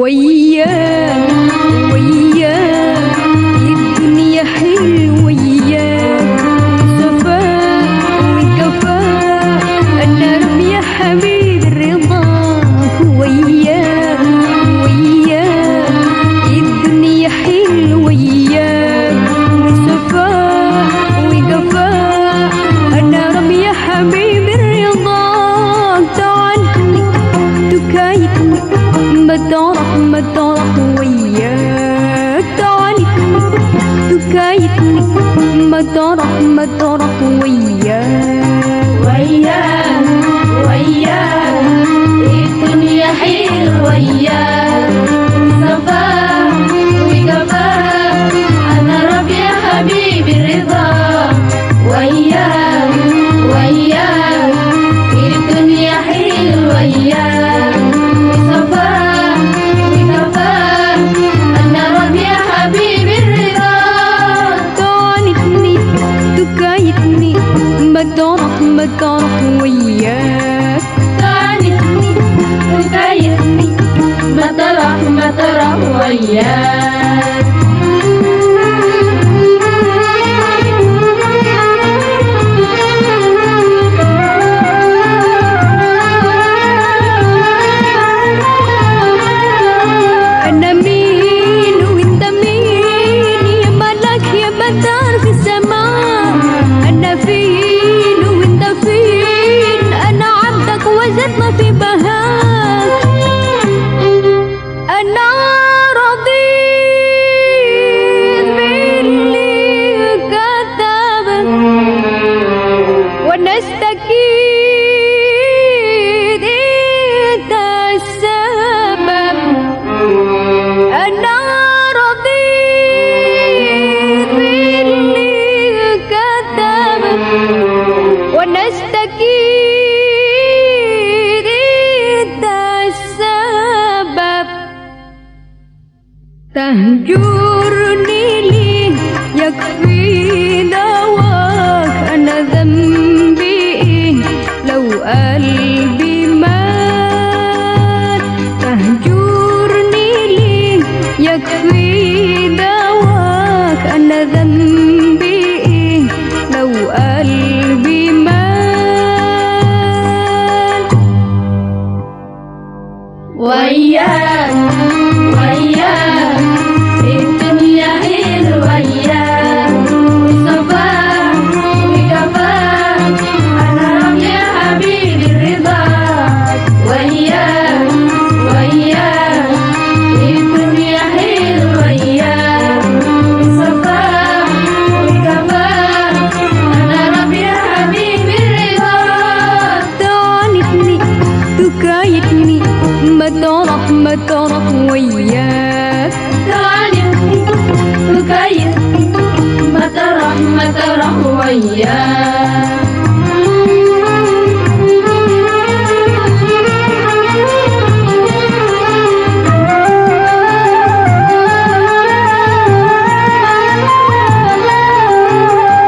وياك وياك الدنيا حلوة وياك صفاء وكفاء أنا ربي يا حبيبي رضاك وياك وياك الدنيا حلوة وياك صفاء وكفاء أنا ربي يا حبيبي رضاك تعالني تكايتني ما تروح وياك تعالي تكايتني ما تروح وياك وياك وياك الدنيا حلوة وياك صفاء وجفاء أنا ربي يا حبيبي رضاك وياك وياك الدنيا حلوة وياك صفاء وجفاء أنا ربي يا حبيبي رضاك تعانتني تكايتني ما تروح وياك تعانتني وكايتني ما تروح وياك أنا مين وأنت مين يا ملاك يا بدر في السماء أنا فين وأنت فين أنا عبدك وزدنا في بهاك أنا رضيت باللي كتبك وأنا استكيد أنت السبب أنا رضيت باللي كتبك وأنا استكيد أنت السبب تهجرني ليه يكفي دواك أنا ذنبي إيه لو قلبي مات تهجرني ليه يكفي دواك أنا ذنبي إيه لو قلبي مات وياك وياك الدنيا حلوة وياك صفاء وجفاء أنا ربي يا حبيبي رضاك وياك وياك الدنيا حلوة وياك صفاء وجفاء أنا ربي يا حبيبي رضاك تعانتني تكايتني ما تروح وياك تعانتني وكايتني ما تروح وياك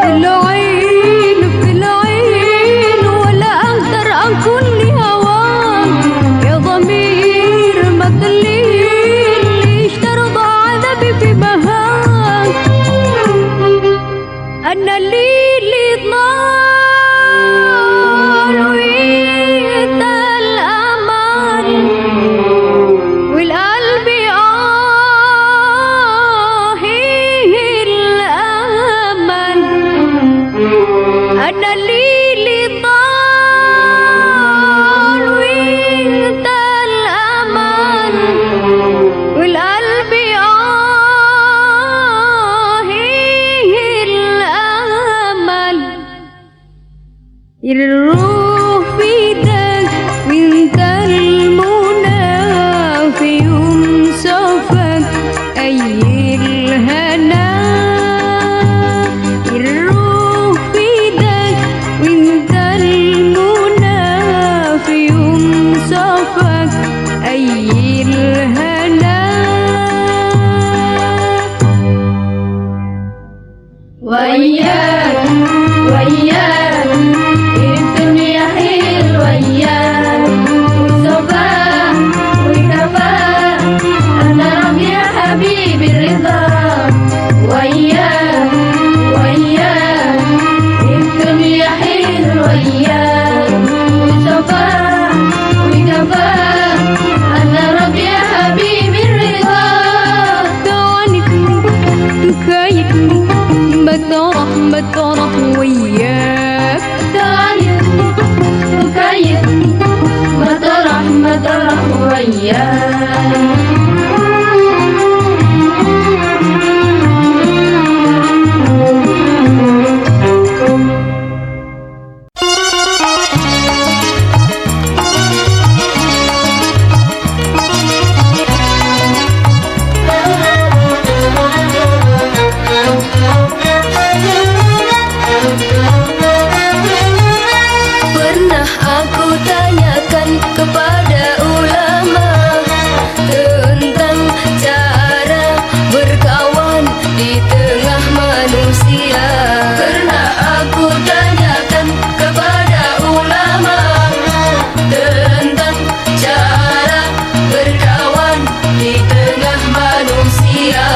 العين في العين ولا أقدر أكون لهواك يا ضمير ما تلين ليش ترضى عذابي في بهاك أنا اللي 12 waya. Pernah aku tanyakan kepada ulama tentang cara berkawan di tengah manusia. Pernah aku tanyakan kepada ulama tentang cara berkawan di tengah manusia.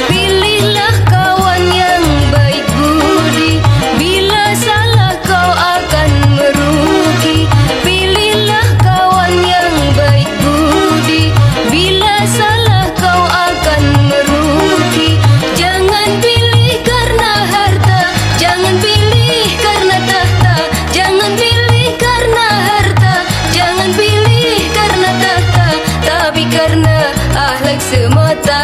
Pilihlah kawan yang baik budi, bila salah kau akan merugi. Pilihlah kawan yang baik budi, bila salah kau akan merugi. Jangan pilih karena harta, jangan pilih karena tahta, jangan pilih karena harta, jangan pilih karena tahta, tapi karena akhlak semata.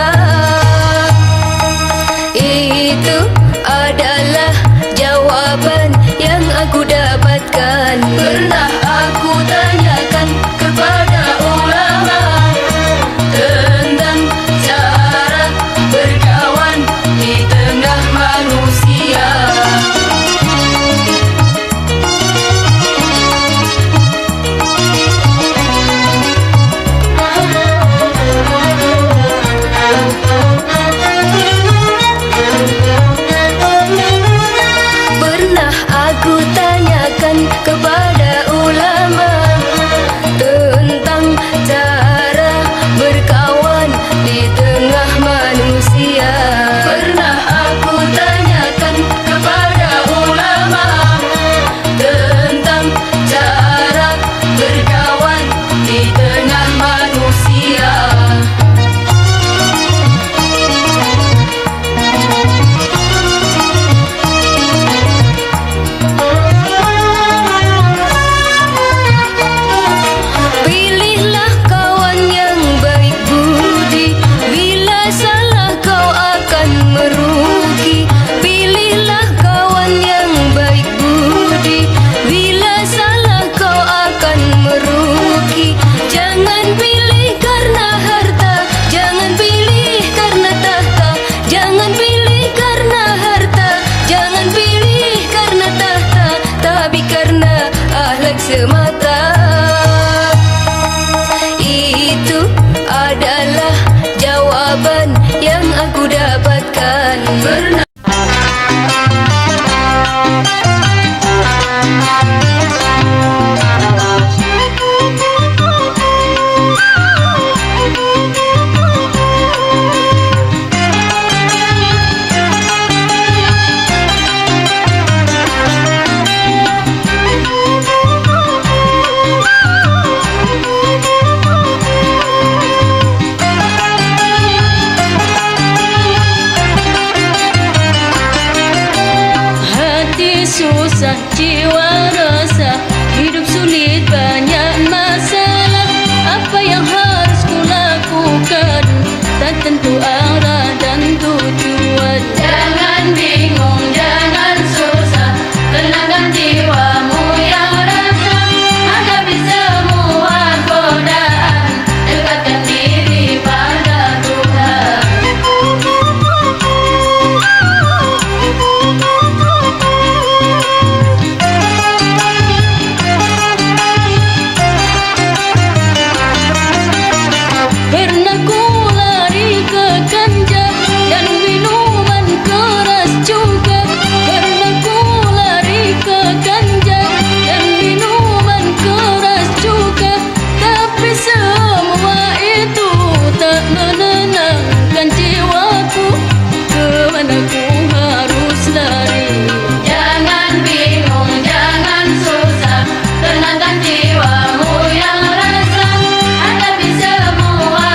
Itu adalah jawaban yang aku dapatkan. Pernah aku tanyakan kepada ulama tentang cara berkawan di tengah manusia. Pernah aku tanyakan kepada ulama tentang cara berkawan di tengah manusia. Pernah aku tanyakan kepada ulama tentang cara berkawan di tengah manusia. Pilihlah kawan yang baik budi, bila salah kau akan merugi. Pilihlah kawan yang baik budi, bila salah kau akan merugi. Jangan pilih karena harta, jangan pilih karena tahta, jangan pilih karena harta, jangan pilih karena tahta, tapi karena akhlak semata. Itu adalah jawaban yang aku dapatkan. Pernah hati susah, jiwa resah, hidup sulit banyak masalah. Apa yang harus kulakukan? Tak tentu arah dan tujuan. Jangan bingung, jangan susah, tenangkan jiwamu yang resah. Hadapi semua godaan, dekatkan diri pada Tuhan. Pernah ku lari ke ganja dan minuman keras juga. Pernah ku lari ke ganja dan minuman keras juga. Tapi semua itu tak menenangkan jiwaku. Kemana ku harus lari? Jangan bingung, jangan susah, tenangkan jiwamu yang resah. Hadapi semua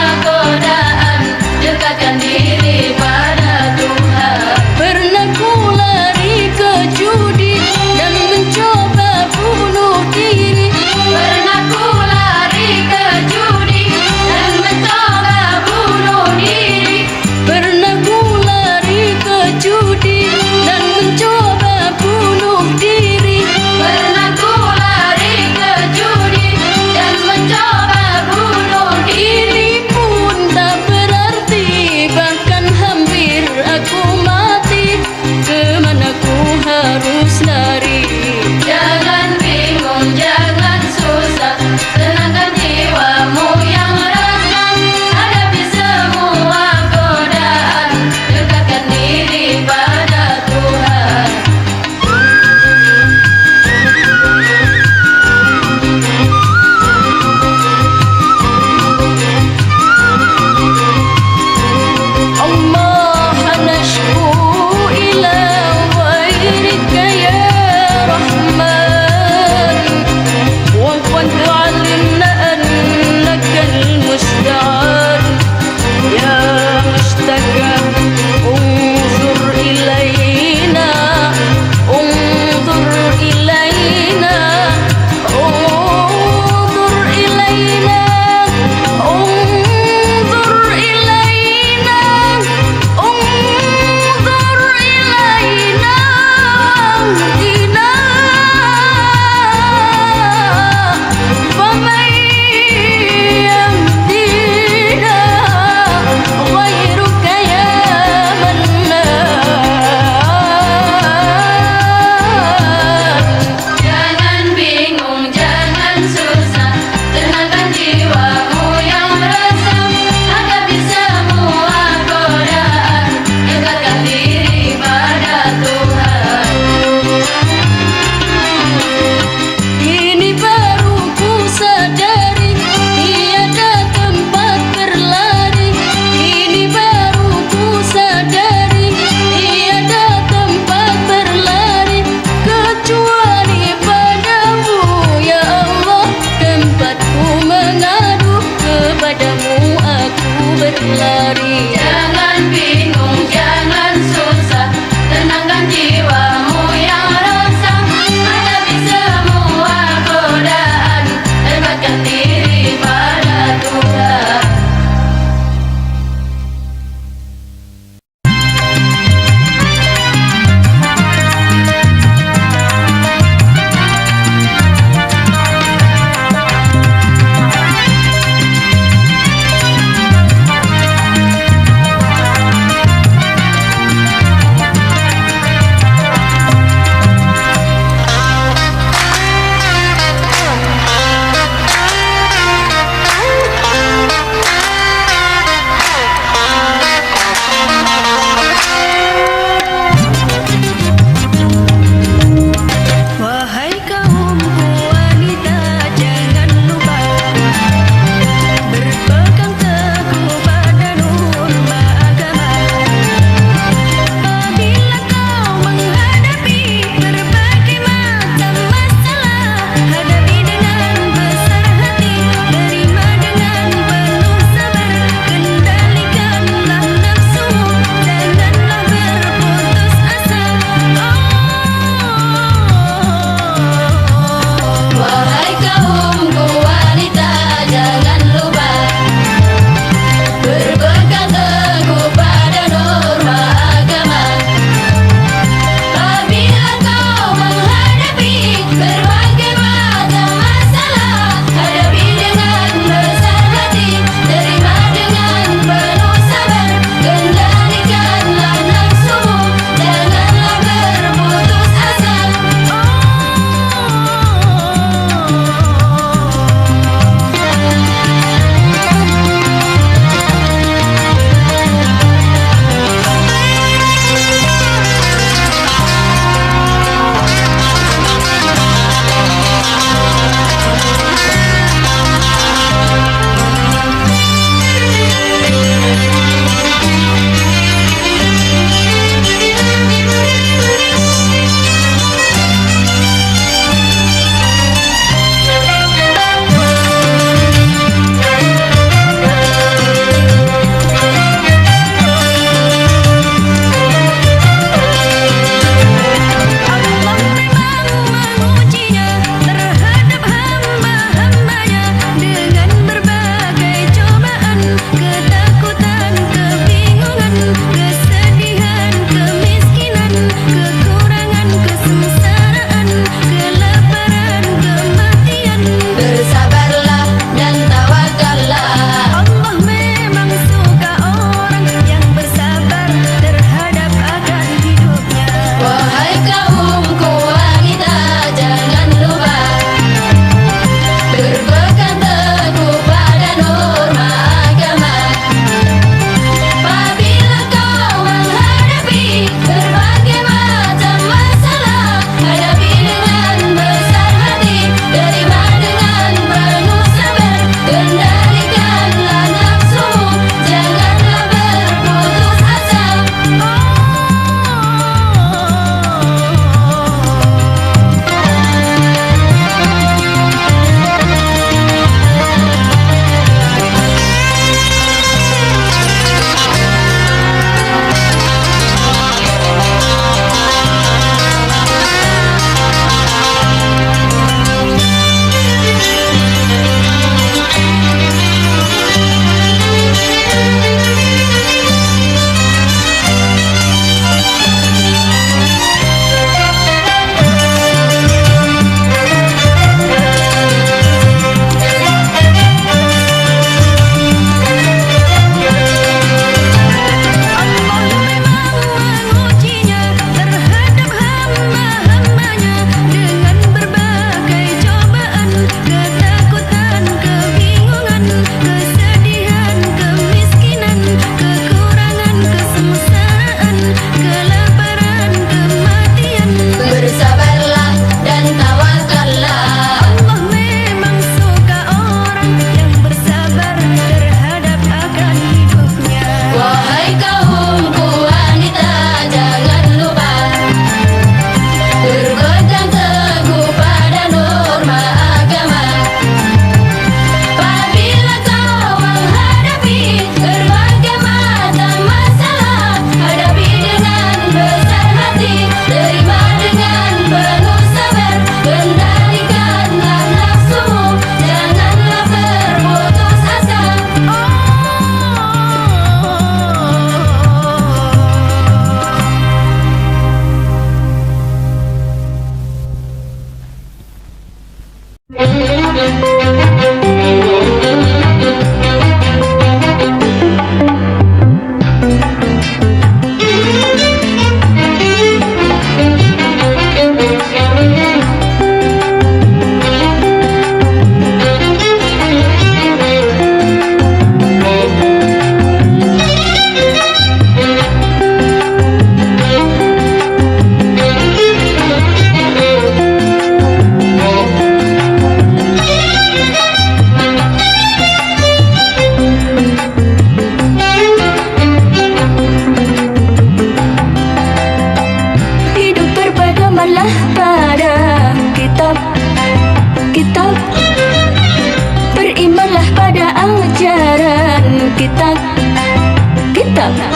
kitab.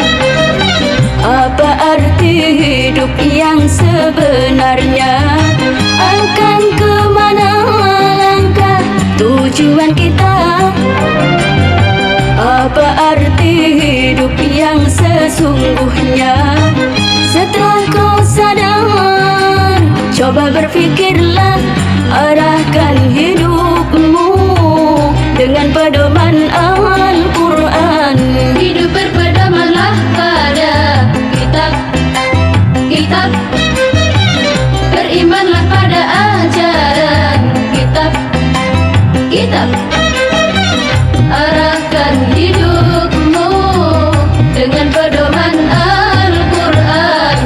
Apa arti hidup yang sebenarnya? Akan kemana langkah tujuan kita? Apa arti hidup yang sesungguhnya? Setelah kau sadar, coba berfikirlah, arahkan hidupmu dengan pedoman Al-Quran. Hidup berpedomanlah pada kitab. Berimanlah pada ajaran kitab. Arahkan hidupmu dengan pedoman Al-Quran.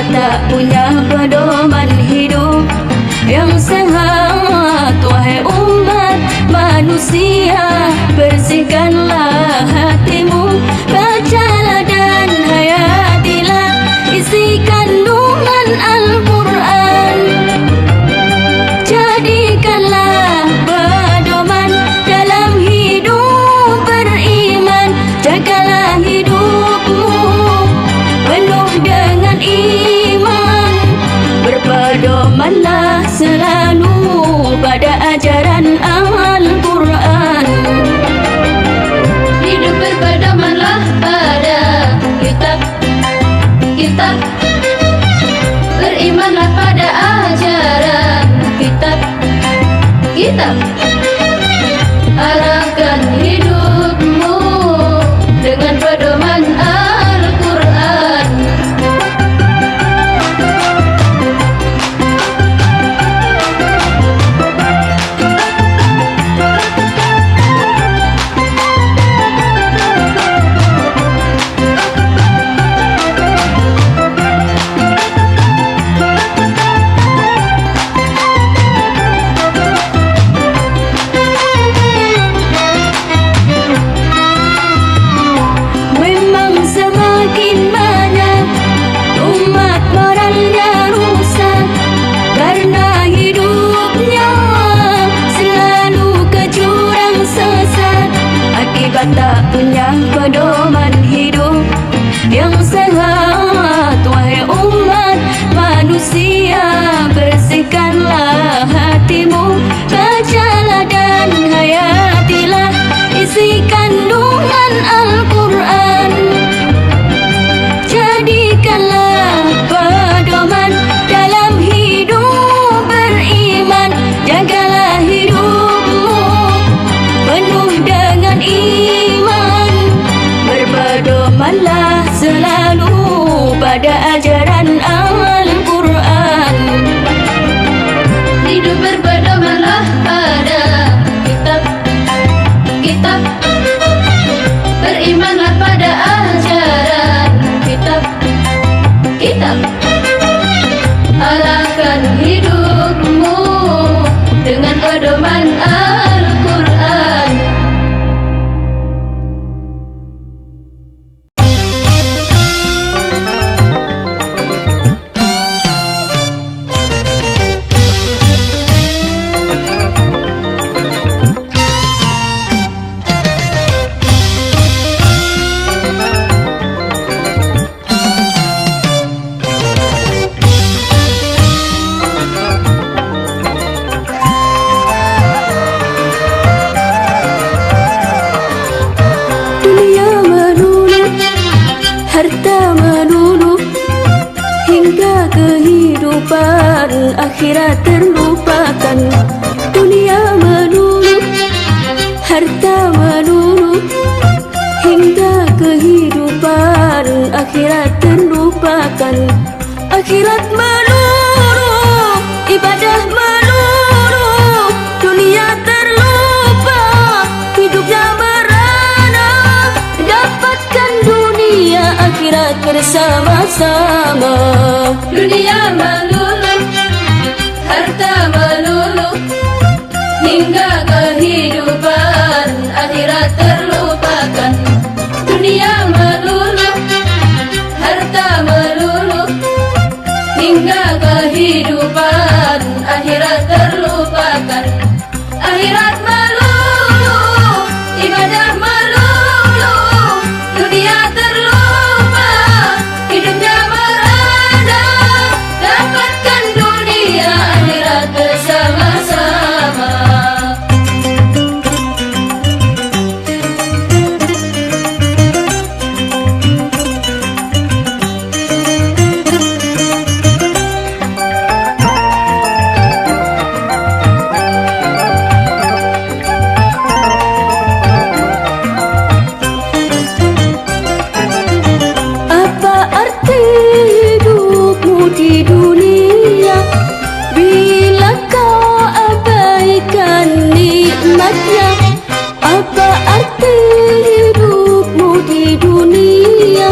Tak punya pedoman hidup yang sehat. Wahai umat manusia, bersihkanlah hatimu, bacalah dan hayatilah isi kandungan Al-Quran. Jadikanlah pedoman dalam hidup beriman, jagalah hidupmu penuh dengan iman. Berpedomanlah selalu pada ajaran Al-Quran. Hidup berpedomanlah pada kitab. Berimanlah pada ajaran kitab. Arahkan hidupmu dengan pedoman Al-Quran. Tak punya pedoman hidup yang sehat. Wahai umat manusia, bersihkanlah hatimu, bacalah dan hayatilah isi kandungan Al-Quran. Jadikanlah pedoman dalam hidup beriman, jagalah hidupmu penuh dengan iman. Berpedomanlah selalu pada ajaran Al-Quran. Hidup berpedomanlah pada kitab. Berimanlah pada ajaran kitab. Arahkan hidupmu dengan pedoman Al-Quran. Akhirat terlupakan, dunia melulu, harta melulu, hingga kehidupan akhirat terlupakan. Akhirat melulu, bersama-sama. Dunia melulu, harta melulu, hingga kehidupan akhirat terlupakan. Dunia melulu, harta melulu, hingga kehidupan akhirat terlupakan. Akhirat melulu, ibadah melulu, dunia terlupa, hidupnya berada. Dapatkan dunia akhirat bersama-sama. Apa arti hidupmu di dunia bila kau abaikan nikmatnya? Apa arti hidupmu di dunia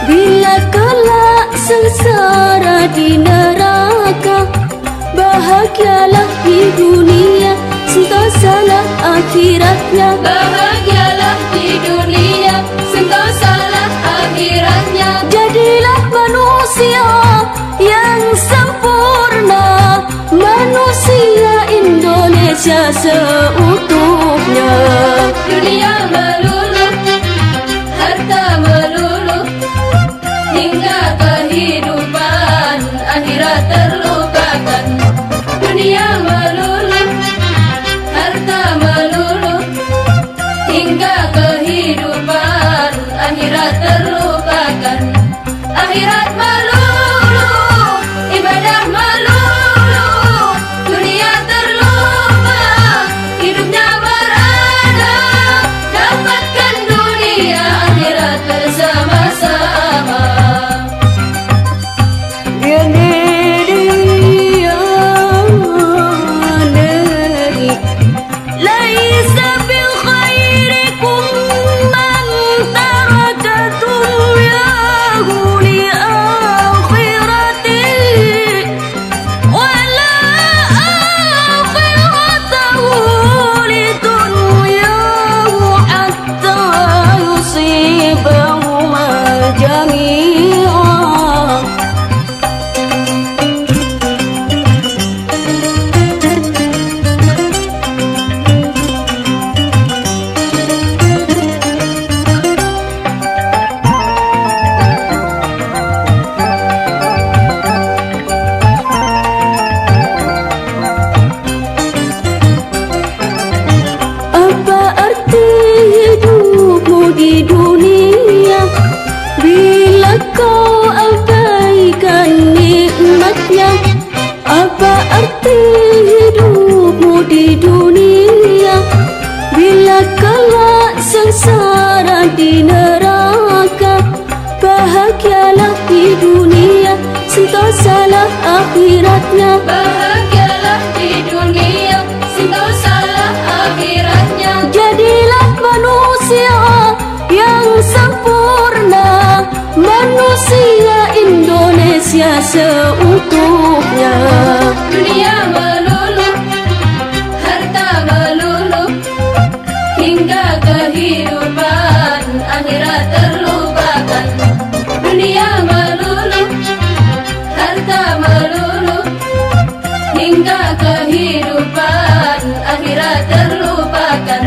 bila kelak sengsara di neraka? Bahagialah di dunia, sentosalah akhiratnya. Bahagialah di dunia, sentosalah akhiratnya. Jadilah manusia yang sempurna, manusia Indonesia seutuhnya. Dunia melulu, harta melulu, hingga kehidupan akhirat terlupakan. Dunia melulu, harta melulu, hingga kehidupan akhirat terlupakan. Akhirat melulu, ibadah melulu, dunia terlupa, hidupnya berada. Dapatkan dunia akhirat bersama-sama. Ya negeri, ya negeri, laisa bil khairikum man taraka dunyahu li akhiratihi, wala akhiratahu li dunyahu hatta yusibahuma jami'an. Apa arti hidupmu di dunia bila kau abaikan nikmatnya? Apa arti hidupmu di dunia bila kelak sengsara di neraka? Bahagialah di dunia, sentosalah akhiratnya. Bahagialah di dunia, sentosalah akhiratnya. Jadilah manusia yang sempurna, manusia Indonesia seutuhnya. Dunia melulu, harta melulu, hingga kehidupan akhirat terlupakan. Dunia melulu, harta melulu, hingga kehidupan akhirat terlupakan.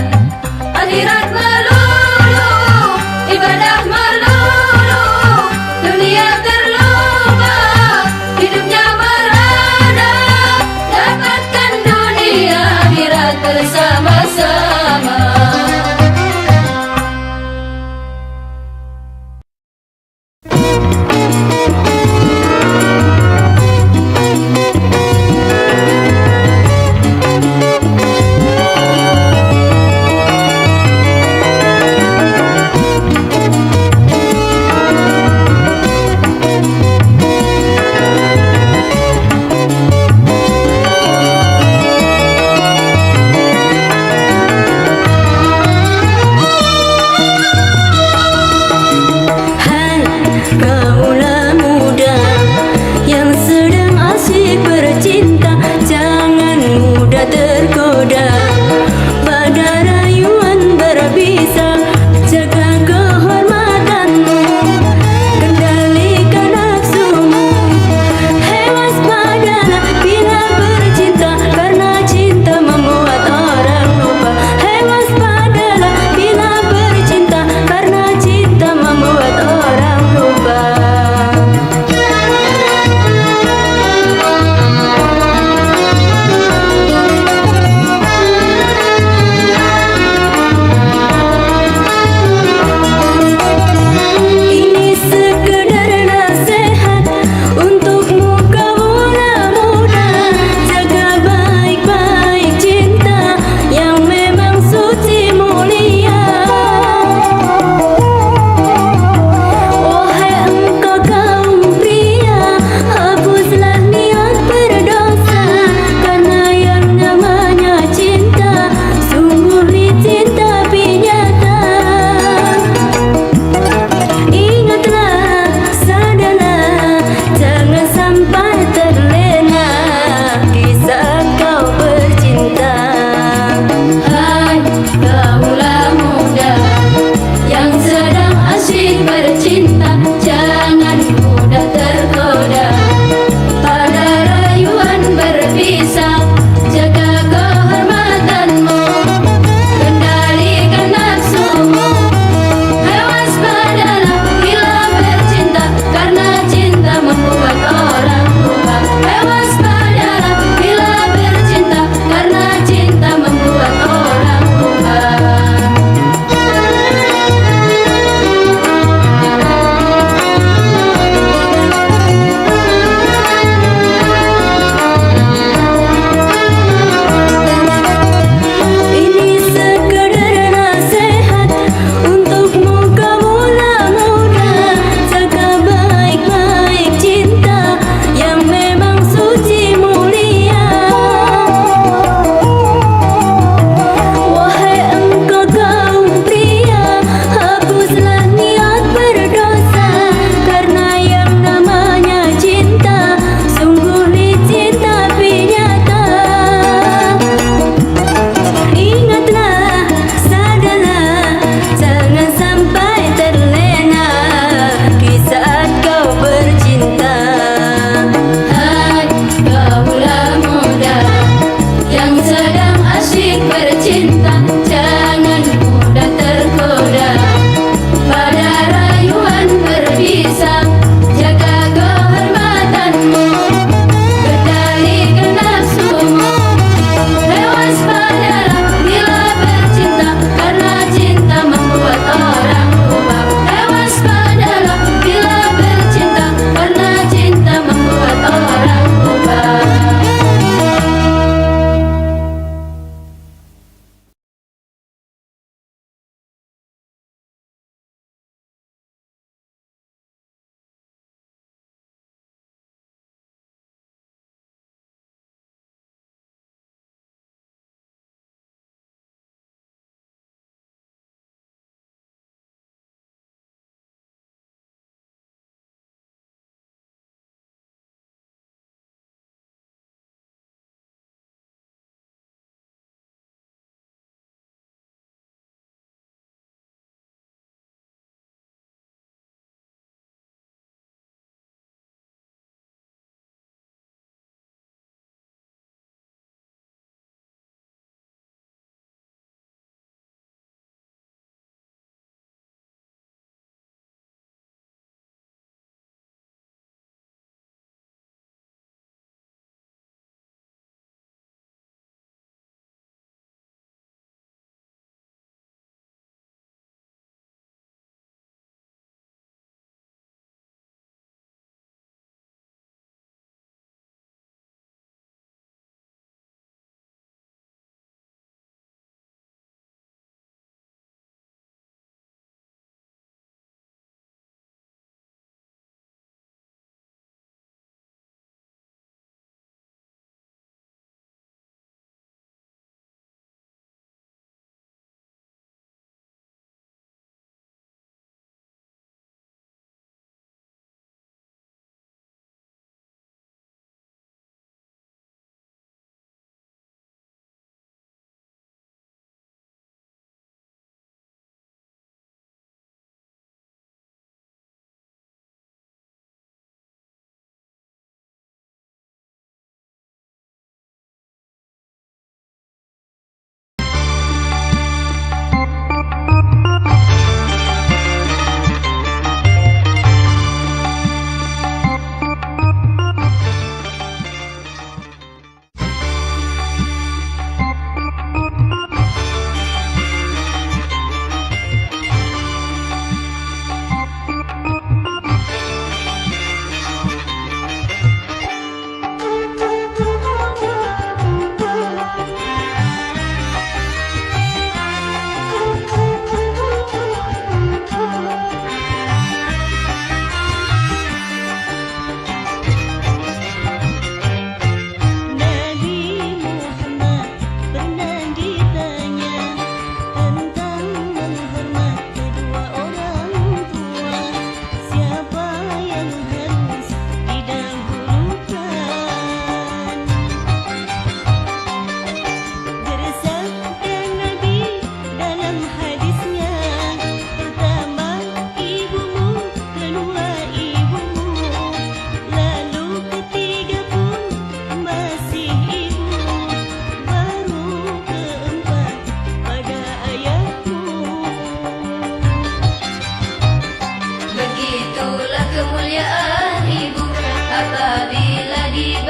Akhirat melulu, ibadah melulu, dunia terlupa, hidupnya berada.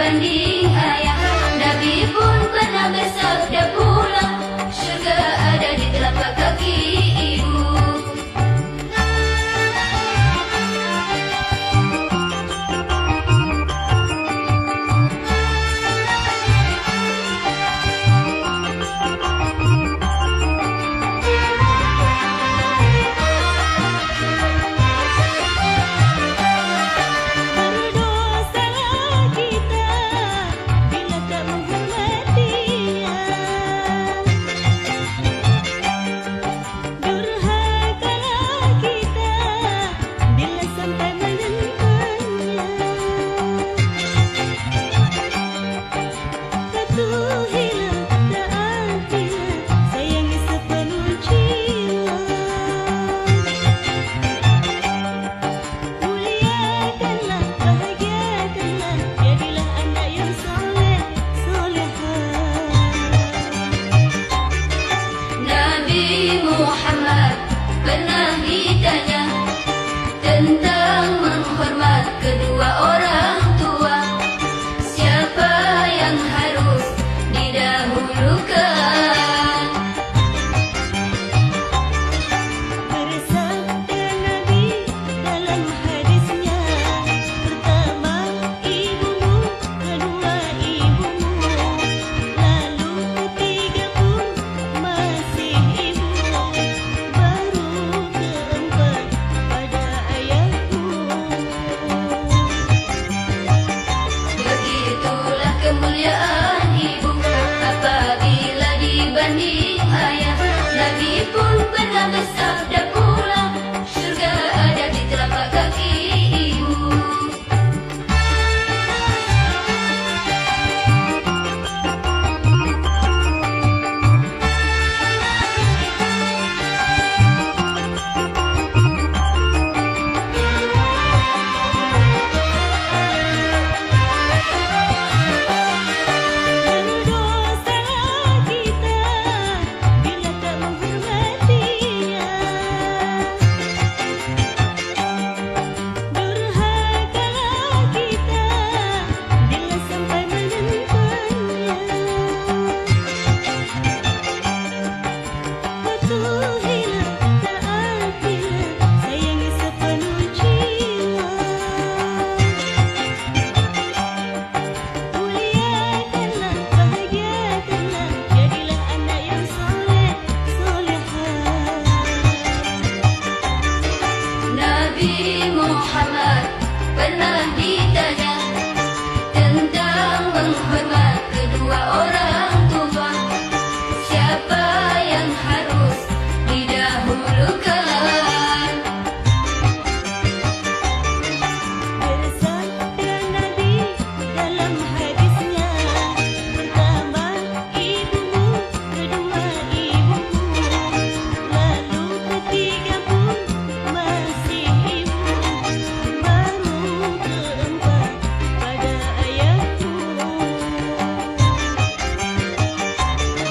dibanding ayah. Nabi pun pernah bersabda pula, syurga ada di telapak kaki ibu. Muhammad pernah ditanya tentang menghormat kedua orang tua, siapa yang harus didahulukan? Bersabda Nabi dalam hadisnya, pertama ibumu, kedua ibumu, lalu ketiga pun masih ibu, baru keempat pada ayahku. Begitulah kemuliaan ibu apabila dibanding ayah. Nabi pun pernah bersabda pula, syurga ada di telapak kaki ibu. Berdosalah kita bila tak menghormatinya. Durhakalah kita bila sampai menentangnya. Patuhilah, taatilah, sayangi sepenuh jiwa. Muliakanlah, bahagiakanlah, jadilah anak yang soleh, solehah. Nabi Muhammad pernah ditanya tentang menghormat kedua orang tua, siapa yang harus didahulukan? Bersabda Nabi dalam hadisnya, pertama ibumu, kedua ibumu, lalu ketiga pun masih ibu, baru keempat pada ayahku.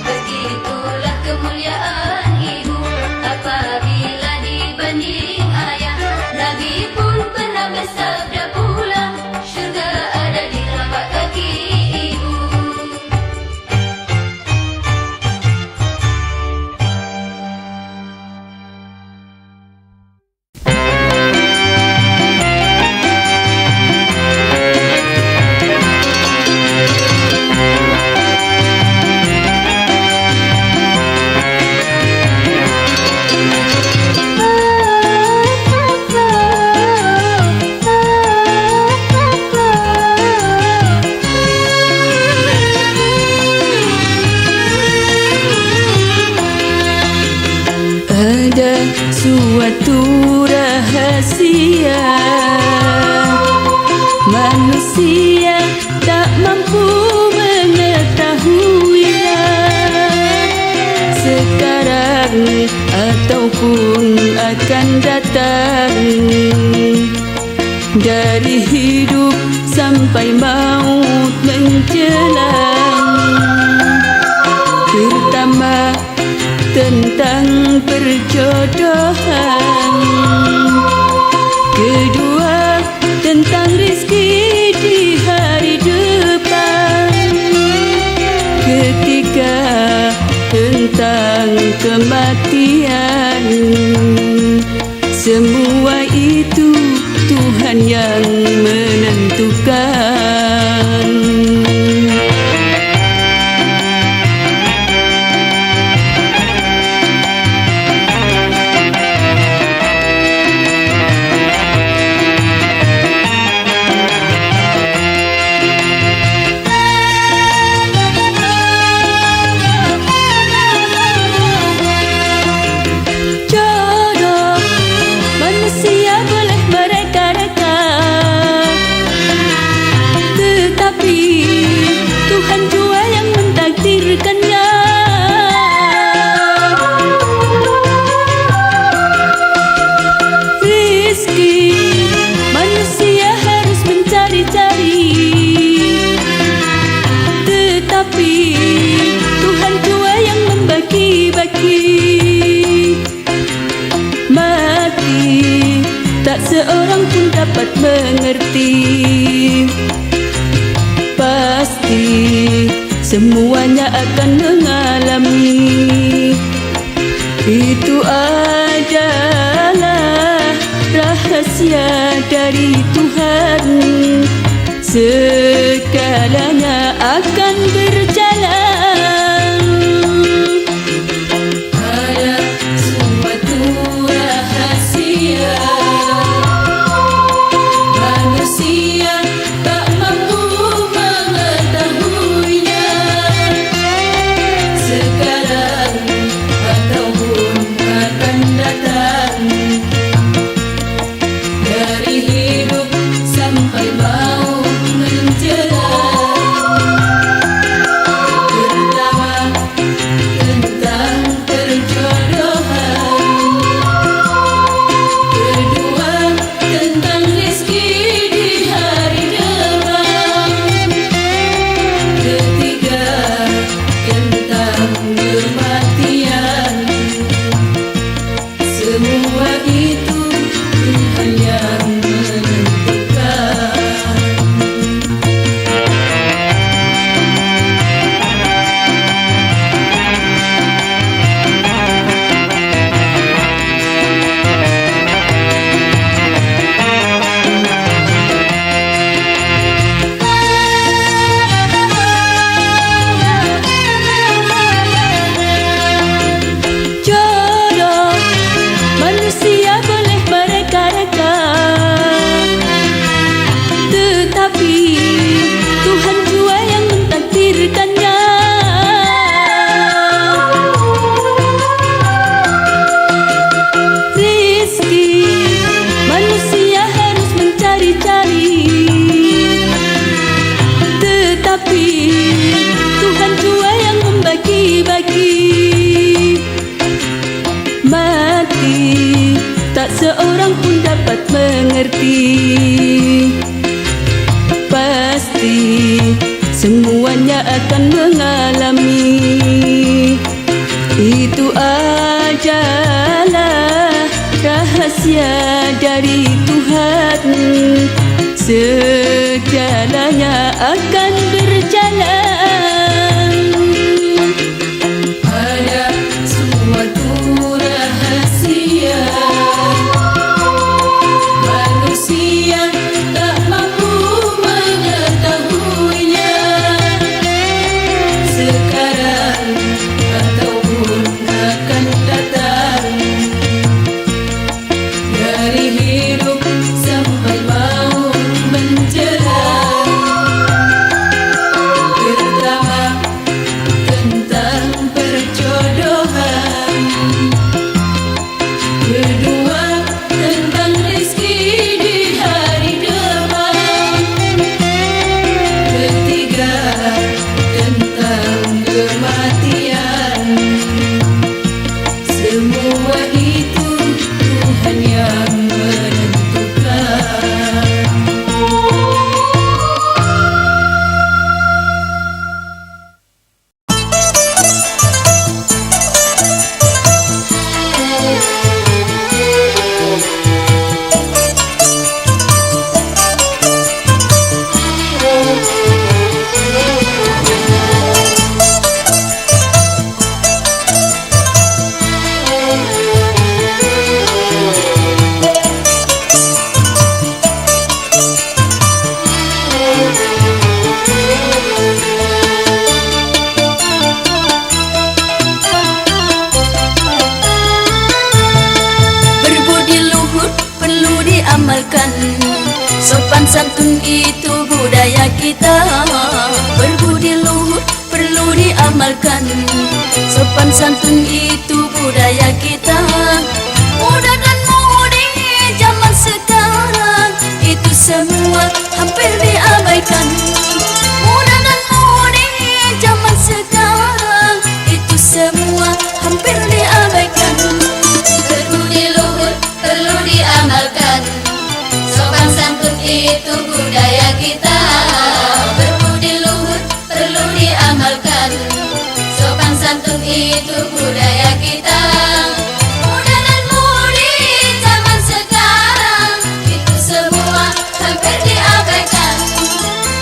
Begitulah kemuliaan ibu apabila dibanding ayah. Nabi pun pernah bersabda pula, syurga ada di telapak kaki ibu. Ada suatu rahasia manusia tak mampu mengetahuinya sekarang ataupun akan datang, dari hidup sampai maut menjelang. Pertama, tentang perjodohan. Kedua, tentang rezeki di hari depan. kematian. Semua itu Tuhan yang menentukan. Jodoh manusia boleh mereka-reka, tetapi Tuhan jua yang mentakdirkannya. Rizki manusia harus mencari-cari, tetapi Tuhan jua yang membagi-bagi. Mati tak seorang pun dapat mengerti, pasti semuanya akan mengalami. Itu adalah rahasia dari Tuhan. Segalanya akan berjalan. Ada suatu rahasia manusia tak mampu mengetahuinya. Sekarang ataupun akan datang, dari hidup sampai maut menjelang. Pertama tentang perjodohan, kedua tentang rezeki di hari depan, ketiga tentang kematian. Semua itu Tuhan yang menentukan. Jodoh manusia boleh mereka-reka, tetapi Tuhan jua yang mentakdirkannya. Rizki manusia harus mencari-cari, tetapi Tuhan jua yang membagi-bagi. Mati tak seorang pun dapat mengerti, pasti semuanya akan mengalami. Itu adalah rahasia dari Tuhan. Segalanya akan berjalan. Ada suatu rahasia manusia tak mampu mengetahuinya. Sekarang ataupun akan datang, dari hidup sampai maut menjelang. santun itu budaya kita. Berbudi luhur perlu diamalkan. Sopan santun itu budaya kita. Muda dan mudi zaman sekarang itu semua hampir diabaikan. Muda dan mudi zaman sekarang itu semua hampir diabaikan. Berbudi luhur perlu diamalkan. Sopan santun itu budaya kita. Berbudi luhur perlu diamalkan. Sopan santun itu budaya kita. Muda dan mudi zaman sekarang itu semua hampir diabaikan.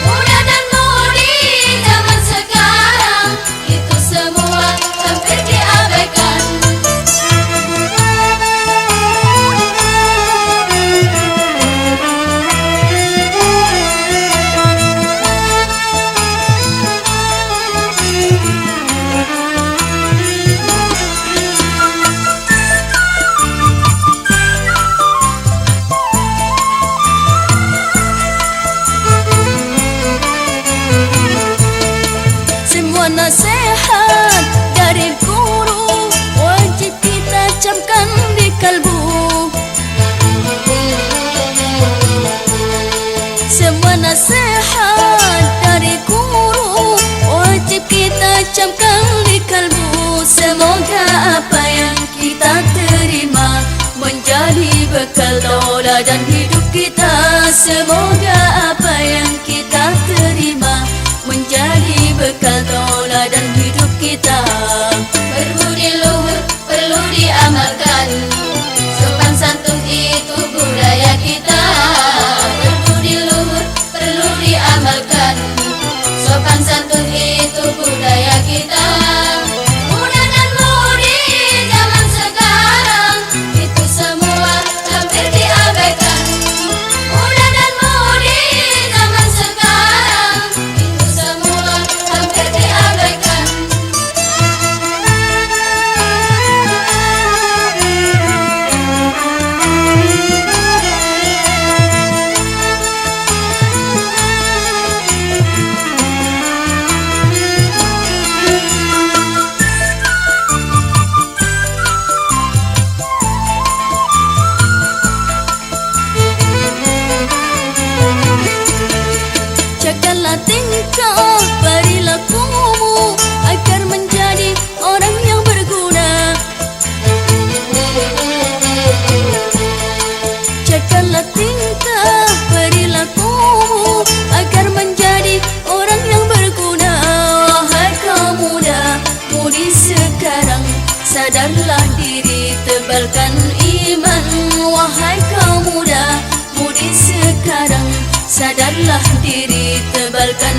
Muda dan mudi zaman sekarang itu semua hampir diabaikan. Semua nasihat dari guru wajib kita camkan di kalbu. Semua nasihat dari guru wajib kita camkan di kalbu. Semoga apa yang kita terima menjadi bekal tauladan hidup kita. Semoga apa yang kita terima menjadi bekal tauladan hidup kita. Berbudi luhur perlu diamalkan. Sopan santun itu budaya kita. Berbudi luhur perlu diamalkan. Sopan santun itu budaya kita. Muda dan mudi zaman sekarang itu semua hampir diabaikan. Muda dan mudi zaman sekarang itu semua hampir diabaikan. Jagalah tingkah perilakumu agar menjadi orang yang berguna. Jagalah tingkah perilakumu agar menjadi orang yang berguna. Wahai kaum muda, mudi sekarang, sadarlah diri, tebalkan iman. Wahai kaum muda, mudi sekarang, sadarlah diri, tebalkan